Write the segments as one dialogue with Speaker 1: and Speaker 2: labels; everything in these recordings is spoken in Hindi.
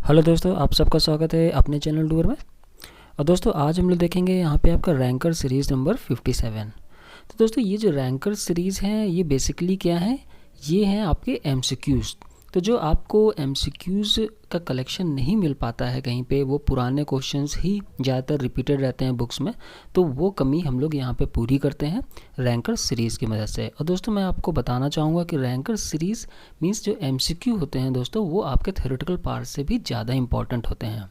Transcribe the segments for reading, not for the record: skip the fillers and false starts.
Speaker 1: हेलो दोस्तों, आप सबका स्वागत है अपने चैनल डूअर में। और दोस्तों आज हम लोग देखेंगे यहाँ पे आपका रैंकर सीरीज़ नंबर 57। तो दोस्तों ये जो रैंकर सीरीज़ हैं ये बेसिकली क्या है, ये हैं आपके एमसीक्यूज़। तो जो आपको एमसीक्यूज़ का कलेक्शन नहीं मिल पाता है कहीं पे, वो पुराने क्वेश्चंस ही ज़्यादातर रिपीटेड रहते हैं बुक्स में, तो वो कमी हम लोग यहाँ पे पूरी करते हैं रैंकर सीरीज़ की मदद से। और दोस्तों मैं आपको बताना चाहूँगा कि रैंकर सीरीज़ मीन्स जो एमसीक्यू होते हैं दोस्तों, वो आपके थ्योरेटिकल पार्ट से भी ज़्यादा इंपॉर्टेंट होते हैं।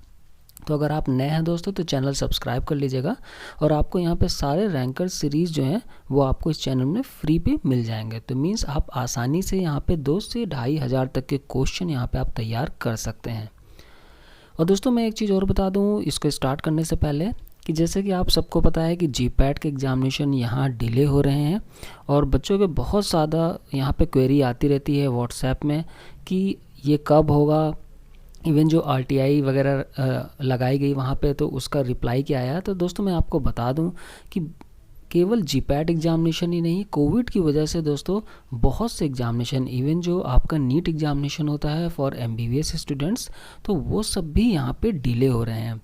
Speaker 1: तो अगर आप नए हैं दोस्तों तो चैनल सब्सक्राइब कर लीजिएगा, और आपको यहाँ पे सारे रैंकर सीरीज़ जो हैं वो आपको इस चैनल में फ्री पे मिल जाएंगे। तो मीन्स आप आसानी से यहाँ पे 2 से 2,500 तक के क्वेश्चन यहाँ पे आप तैयार कर सकते हैं। और दोस्तों मैं एक चीज़ और बता दूँ इसको स्टार्ट करने से पहले, कि जैसे कि आप सबको पता है कि जीपैट के एग्ज़ामिनेशन यहाँ डिले हो रहे हैं, और बच्चों के बहुत ज़्यादा यहाँ पे क्वेरी आती रहती है व्हाट्सएप में कि ये कब होगा। इवन जो आरटीआई वगैरह लगाई गई वहाँ पे, तो उसका रिप्लाई क्या आया। तो दोस्तों मैं आपको बता दूं कि केवल जीपैट एग्ज़ामिनेशन ही नहीं, कोविड की वजह से दोस्तों बहुत से एग्ज़ामिनेशन, इवन जो आपका नीट एग्ज़ामिनेशन होता है फॉर एमबीबीएस स्टूडेंट्स, तो वो सब भी यहाँ पे डिले हो रहे हैं।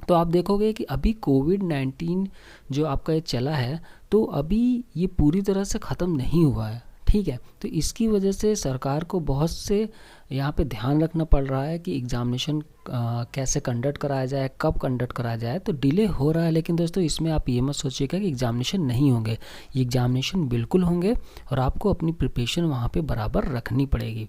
Speaker 1: तो आप देखोगे कि अभी कोविड-19 जो आपका ये चला है, तो अभी ये पूरी तरह से ख़त्म नहीं हुआ है, ठीक है। तो इसकी वजह से सरकार को बहुत से यहाँ पे ध्यान रखना पड़ रहा है कि एग्ज़ामिनेशन कैसे कंडक्ट कराया जाए, कब कंडक्ट कराया जाए। तो डिले हो रहा है, लेकिन दोस्तों इसमें आप ये मत सोचिएगा कि एग्ज़ामिनेशन नहीं होंगे। ये एग्ज़ामिनेशन बिल्कुल होंगे, और आपको अपनी प्रिपरेशन वहाँ पे बराबर रखनी पड़ेगी।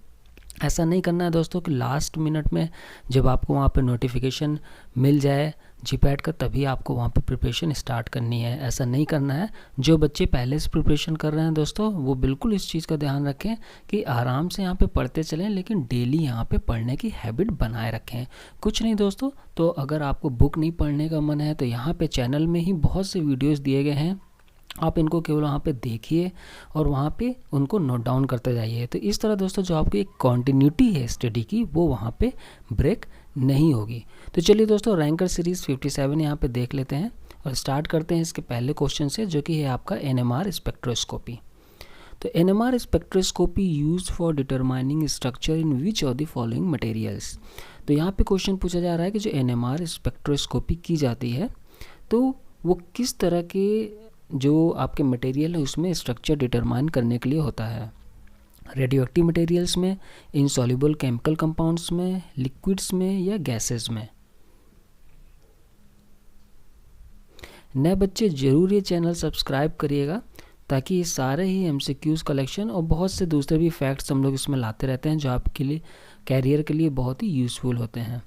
Speaker 1: ऐसा नहीं करना है दोस्तों कि लास्ट मिनट में जब आपको वहाँ पे नोटिफिकेशन मिल जाए जीपैट का, तभी आपको वहाँ पे प्रिपरेशन स्टार्ट करनी है। ऐसा नहीं करना है। जो बच्चे पहले से प्रिपरेशन कर रहे हैं दोस्तों, वो बिल्कुल इस चीज़ का ध्यान रखें कि आराम से यहाँ पे पढ़ते चलें, लेकिन डेली यहाँ पे पढ़ने की हैबिट बनाए रखें। कुछ नहीं दोस्तों, तो अगर आपको बुक नहीं पढ़ने का मन है तो यहाँ पे चैनल में ही बहुत से वीडियोज़ दिए गए हैं, आप इनको केवल वहाँ पे देखिए और वहाँ पे उनको नोट डाउन करते जाइए। तो इस तरह दोस्तों जो आपकी एक कॉन्टिन्यूटी है स्टडी की, वो वहाँ पे ब्रेक नहीं होगी। तो चलिए दोस्तों रैंकर सीरीज़ 57 यहाँ पे देख लेते हैं, और स्टार्ट करते हैं इसके पहले क्वेश्चन से, जो कि है आपका एनएमआर स्पेक्ट्रोस्कोपी। तो NMR spectroscopy use for determining structure in which of the following materials. तो यहाँ पे क्वेश्चन पूछा जा रहा है कि जो एनएमआर स्पेक्ट्रोस्कोपी की जाती है, तो वो किस तरह के जो आपके मटेरियल है उसमें स्ट्रक्चर डिटरमाइन करने के लिए होता है। रेडियोएक्टिव मटेरियल्स में, इनसॉल्युबल केमिकल कंपाउंड्स में, लिक्विड्स में, या गैसेस में। नए बच्चे ज़रूर ये चैनल सब्सक्राइब करिएगा, ताकि ये सारे ही एमसीक्यूज़ कलेक्शन और बहुत से दूसरे भी फैक्ट्स हम लोग इसमें लाते रहते हैं, जो आपके लिए कैरियर के लिए बहुत ही यूज़फुल होते हैं।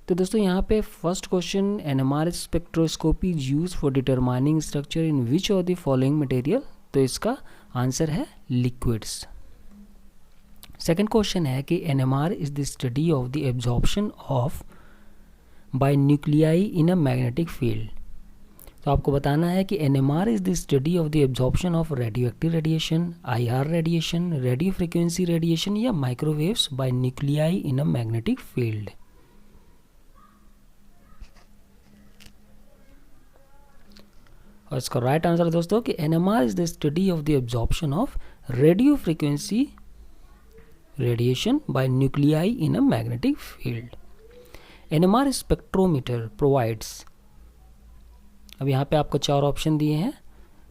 Speaker 1: तो दोस्तों यहाँ पे first question, NMR spectroscopy is use for determining structure in which of the following material. तो इसका आंसर है लिक्विड्स। सेकंड क्वेश्चन है कि NMR is the study of the absorption of by nuclei in a magnetic field. तो आपको बताना है कि NMR is the study of the absorption of radioactive radiation, IR radiation, radio frequency radiation, या microwaves by nuclei in a magnetic field. और इसका राइट आंसर है दोस्तों कि NMR is the study of the absorption of radio frequency radiation by nuclei in a magnetic field. NMR spectrometer provides, अब यहाँ पे आपको 4 ऑप्शन दिए हैं।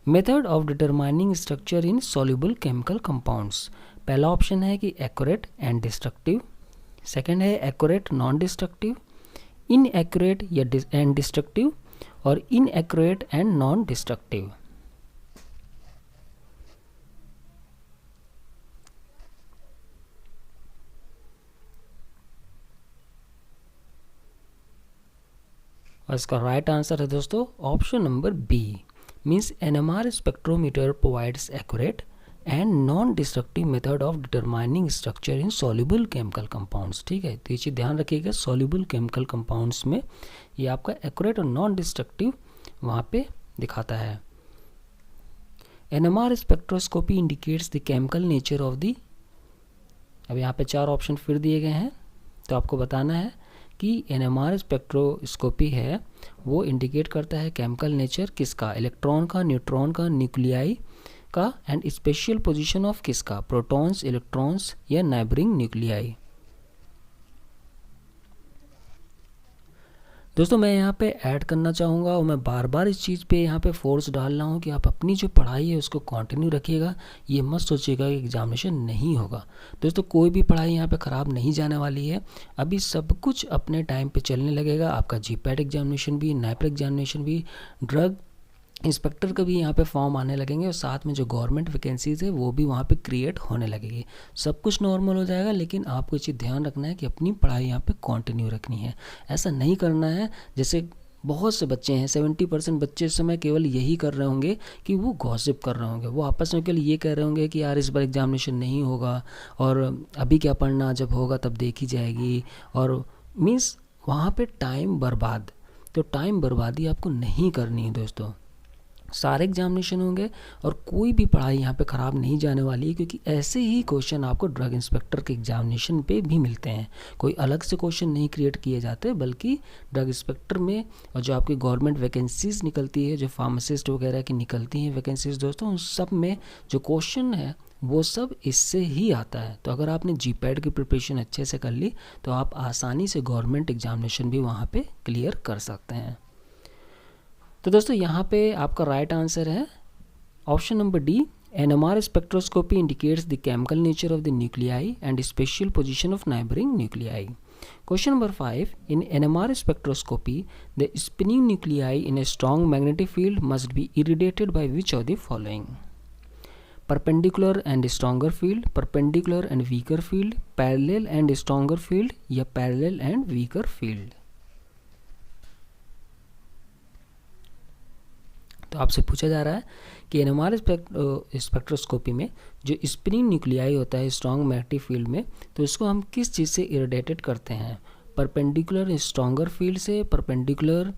Speaker 1: Method of determining structure in soluble chemical compounds. पहला ऑप्शन है कि एक्यूरेट एंड डिस्ट्रक्टिव, सेकंड है एक्यूरेट नॉन डिस्ट्रक्टिव, इनएक्यूरेट या एंड डिस्ट्रक्टिव, और इनएक्यूरेट एंड नॉन डिस्ट्रक्टिव। और इसका राइट आंसर है दोस्तों option number B, means NMR spectrometer provides accurate and non destructive method of determining structure in soluble chemical compounds. ठीक है, तो ये चीज़ ध्यान रखिएगा, सॉल्युबल केमिकल कंपाउंड्स में ये आपका एक्यूरेट और नॉन डिस्ट्रक्टिव वहाँ पे दिखाता है। NMR spectroscopy indicates the chemical nature of the, अब यहाँ पे 4 ऑप्शन फिर दिए गए हैं, तो आपको बताना है कि एनएमआर स्पेक्ट्रोस्कोपी है वो इंडिकेट करता है केमिकल नेचर किसका, इलेक्ट्रॉन का, न्यूट्रॉन का, न्यूक्लियाई का, एंड स्पेशल पोजीशन ऑफ किसका, प्रोटॉन्स, इलेक्ट्रॉन्स, या नाइबरिंग न्यूक्लियाई। दोस्तों मैं यहाँ पे ऐड करना चाहूँगा और मैं बार बार इस चीज़ पे यहाँ पे फोर्स डाल रहा हूँ कि आप अपनी जो पढ़ाई है उसको कंटिन्यू रखिएगा। ये मत सोचिएगा कि एग्जामिनेशन नहीं होगा। दोस्तों कोई भी पढ़ाई यहाँ पे ख़राब नहीं जाने वाली है। अभी सब कुछ अपने टाइम पे चलने लगेगा। आपका जीपैट एग्जामिनेशन भी, नाइपर एग्जामिनेशन भी, ड्रग इंस्पेक्टर का भी यहाँ पे फॉर्म आने लगेंगे और साथ में जो गवर्नमेंट वैकेंसीज़ है वो भी वहाँ पे क्रिएट होने लगेगी। सब कुछ नॉर्मल हो जाएगा, लेकिन आपको ये चीज़ ध्यान रखना है कि अपनी पढ़ाई यहाँ पे कंटिन्यू रखनी है। ऐसा नहीं करना है जैसे बहुत से बच्चे हैं, 70% बच्चे इस समय केवल यही कर रहे होंगे कि वो गॉसिप कर रहे होंगे। वो आपस में केवल ये कह रहे होंगे कि यार इस बार एग्जामिनेशन नहीं होगा और अभी क्या पढ़ना, जब होगा तब देखी जाएगी। और मीन्स वहाँ पे टाइम बर्बाद, तो टाइम बर्बादी आपको नहीं करनी है दोस्तों। सारे एग्जामिनेशन होंगे और कोई भी पढ़ाई यहाँ पे ख़राब नहीं जाने वाली है, क्योंकि ऐसे ही क्वेश्चन आपको ड्रग इंस्पेक्टर के एग्जामिनेशन पे भी मिलते हैं। कोई अलग से क्वेश्चन नहीं क्रिएट किए जाते, बल्कि ड्रग इंस्पेक्टर में और जो आपकी गवर्नमेंट वैकेंसीज़ निकलती है, जो फार्मासिस्ट वगैरह की निकलती हैं वैकेंसीज़ दोस्तों, उन सब में जो क्वेश्चन है वो सब इससे ही आता है। तो अगर आपने जीपैट की प्रिपरेशन अच्छे से कर ली तो आप आसानी से गवर्नमेंट एग्जामिनेशन भी वहाँ पर क्लियर कर सकते हैं। तो दोस्तों यहाँ पे आपका राइट आंसर है option number D. NMR spectroscopy indicates the chemical nature of the nuclei and spatial position of neighboring nuclei. Question number 5. In NMR spectroscopy, the spinning nuclei in a strong magnetic field must be irradiated by which of the following? Perpendicular and stronger field, perpendicular and weaker field, parallel and stronger field या parallel and weaker field? तो आपसे पूछा जा रहा है कि एनएमआर स्पेक्ट्रोस्कोपी में जो स्पिनिंग न्यूक्लियाई होता है स्ट्रॉन्ग मैग्नेटिक फील्ड में, तो इसको हम किस चीज़ से इरेडिएटेड करते हैं? परपेंडिकुलर स्ट्रॉन्गर फील्ड से, परपेंडिकुलर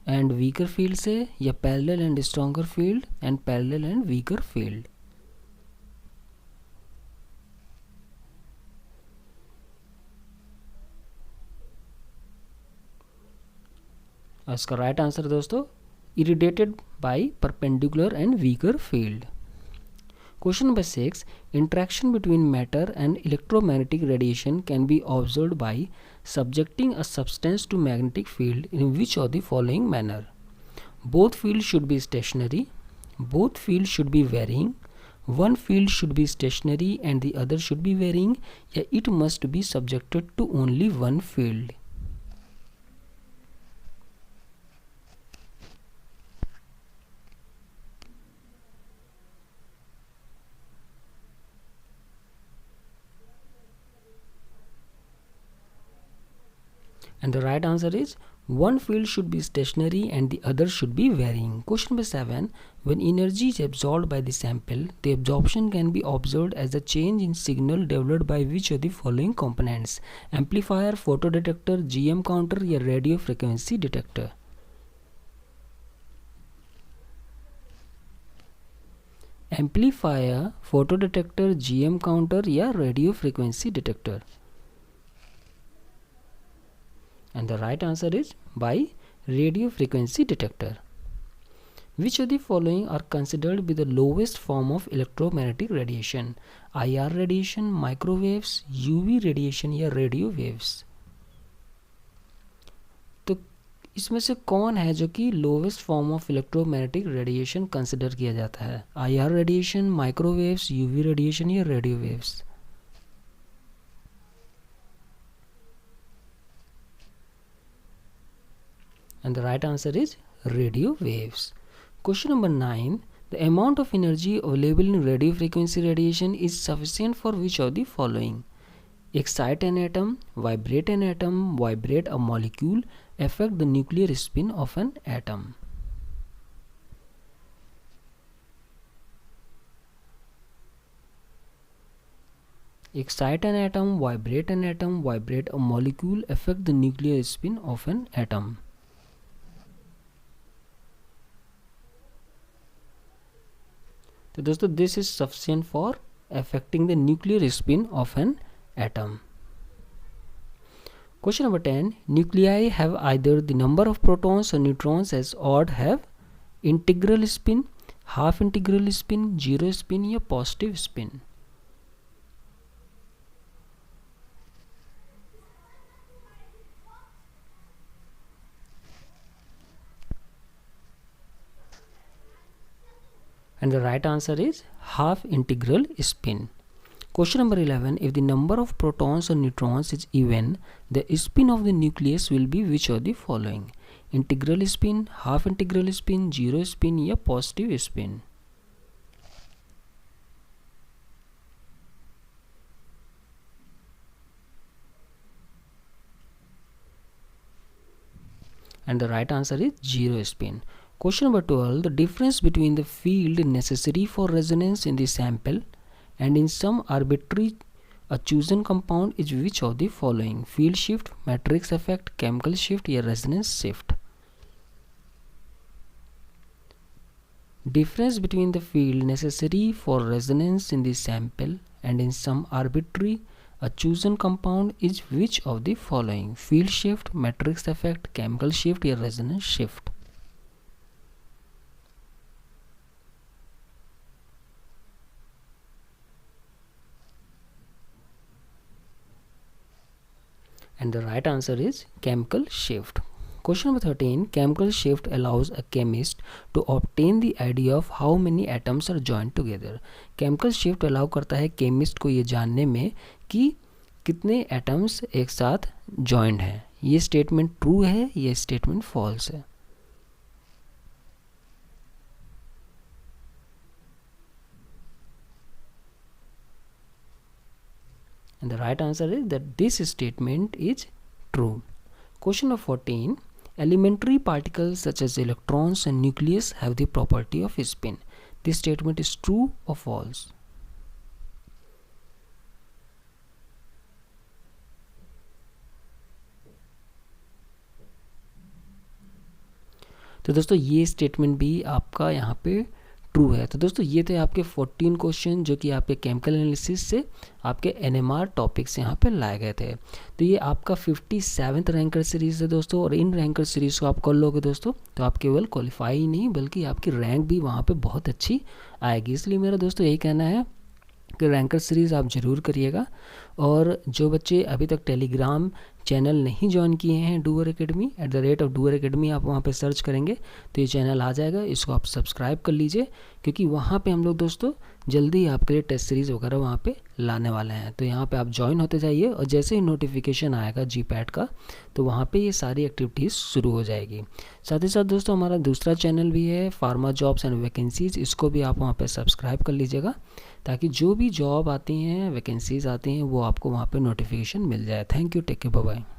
Speaker 1: एंड वीकर फील्ड से या parallel and stronger field and parallel and weaker field? इसका राइट आंसर दोस्तों irradiated by perpendicular and weaker field. Question number 6. Interaction between matter and electromagnetic radiation can be observed by subjecting a substance to magnetic field in which of the following manner? Both fields should be stationary, both fields should be varying, one field should be stationary and the other should be varying, या it must be subjected to only one field. And the right answer is one field should be stationary and the other should be varying. Question number 7. When energy is absorbed by the sample, the absorption can be observed as a change in signal developed by which of the following components? Amplifier, photodetector, GM counter या radio frequency detector? Amplifier, photodetector, GM counter या radio frequency detector? And the right answer is by radio frequency detector. Which of the following are considered to be the lowest form of electromagnetic radiation? IR radiation, microwaves, UV radiation या radio waves? तो इसमें से कौन है जो कि lowest form of electromagnetic radiation consider किया जाता है? IR radiation, microwaves, UV radiation या radio waves? And the right answer is radio waves. Question number 9. The amount of energy available in radio frequency radiation is sufficient for which of the following? Excite an atom, vibrate an atom, vibrate a molecule, affect the nuclear spin of an atom. Excite an atom, vibrate an atom, vibrate a molecule, affect the nuclear spin of an atom. तो दोस्तों this is sufficient for affecting the nuclear spin off an atom. Question number 10. Nuclei have either the number of protons or neutrons as odd have integral spin, half integral spin, zero spin या positive spin? and the right answer is half integral spin. Question number 11, if the number of protons or neutrons is even, the spin of the nucleus will be which of the following? Integral spin, half integral spin, zero spin या positive spin? And the right answer is zero spin. Question number 12, the difference between the field necessary for resonance in the sample and in some arbitrary a chosen compound is which of the following? Field shift, matrix effect, chemical shift या resonance shift? Difference between the field necessary for resonance in the sample and in some arbitrary a chosen compound is which of the following? Field shift, matrix effect, chemical shift या resonance shift? And the right answer is chemical shift. Question number 13, chemical shift allows a chemist to obtain the idea of how many atoms are joined together. Chemical shift allow करता है chemist को ये जानने में कि कितने atoms एक साथ joined हैं. ये statement true है, ये statement false है. And the right answer is that this statement is true. Question number 14, elementary particles such as electrons and nucleus have the property of spin. This statement is true or false? तो दोस्तों ये स्टेटमेंट भी आपका यहाँ पे ट्रू है. तो दोस्तों ये थे आपके 14 क्वेश्चन जो कि आपके केमिकल एनालिसिस से आपके एनएमआर टॉपिक से यहाँ पे लाए गए थे. तो ये आपका 57th रैंकर सीरीज़ है दोस्तों, और इन रैंकर सीरीज़ को आप कर लोगे दोस्तों तो आप केवल क्वालिफाई ही नहीं बल्कि आपकी रैंक भी वहाँ पे बहुत अच्छी आएगी. इसलिए मेरा दोस्तों यही कहना है कि रैंकर सीरीज़ आप ज़रूर करिएगा. और जो बच्चे अभी तक टेलीग्राम चैनल नहीं ज्वाइन किए हैं डूअर एकेडमी @डूअर एकेडमी, आप वहाँ पे सर्च करेंगे तो ये चैनल आ जाएगा. इसको आप सब्सक्राइब कर लीजिए क्योंकि वहाँ पे हम लोग दोस्तों जल्दी आपके लिए टेस्ट सीरीज़ वगैरह वहाँ पे लाने वाले हैं. तो यहाँ पे आप ज्वाइन होते जाइए और जैसे ही नोटिफिकेशन आएगा GPAT का तो वहाँ पे ये सारी एक्टिविटीज़ शुरू हो जाएगी. साथ ही साथ दोस्तों हमारा दूसरा चैनल भी है फार्मा जॉब्स एंड वैकेंसीज़, इसको भी आप वहाँ पे सब्सक्राइब कर लीजिएगा ताकि जो भी जॉब आती हैं वैकेंसीज़ आती हैं वो आपको वहाँ पे नोटिफिकेशन मिल जाए. Thank you, take care, bye bye.